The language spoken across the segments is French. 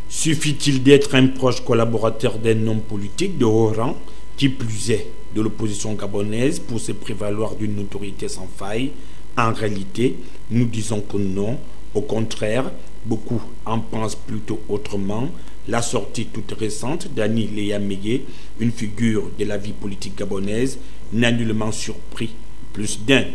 Suffit-il d'être un proche collaborateur d'un homme politique de haut rang, qui plus est de l'opposition gabonaise, pour se prévaloir d'une notoriété sans faille? En réalité, nous disons que non. Au contraire, beaucoup en pensent plutôt autrement. La sortie toute récente d'Annie Léa Megué, une figure de la vie politique gabonaise, n'a nullement surpris plus d'un.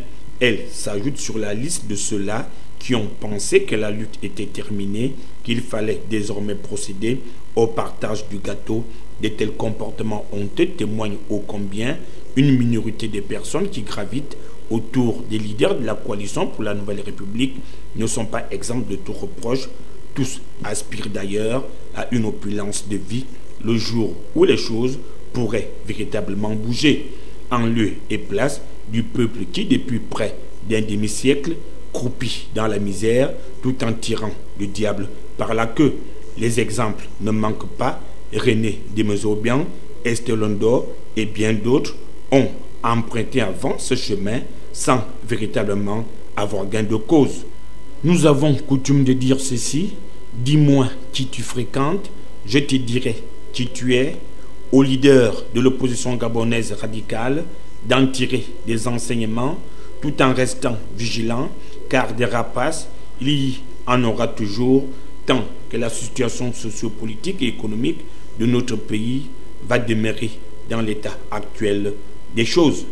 Elle s'ajoute sur la liste de ceux-là qui ont pensé que la lutte était terminée, qu'il fallait désormais procéder au partage du gâteau. De tels comportements honteux témoignent ô combien une minorité de personnes qui gravitent autour des leaders de la coalition pour la Nouvelle République ne sont pas exempts de tout reproche. Tous aspirent d'ailleurs à une opulence de vie le jour où les choses pourraient véritablement bouger, en lieu et place du peuple qui, depuis près d'un demi-siècle, croupit dans la misère tout en tirant le diable par la queue. Les exemples ne manquent pas. René de Mezobian, Esther Londo et bien d'autres ont emprunté avant ce chemin sans véritablement avoir gain de cause. Nous avons coutume de dire ceci: dis-moi qui tu fréquentes, je te dirai qui tu es. Aux leaders de l'opposition gabonaise radicale d'en tirer des enseignements tout en restant vigilants, car des rapaces, il y en aura toujours tant que la situation sociopolitique et économique de notre pays va demeurer dans l'état actuel des choses.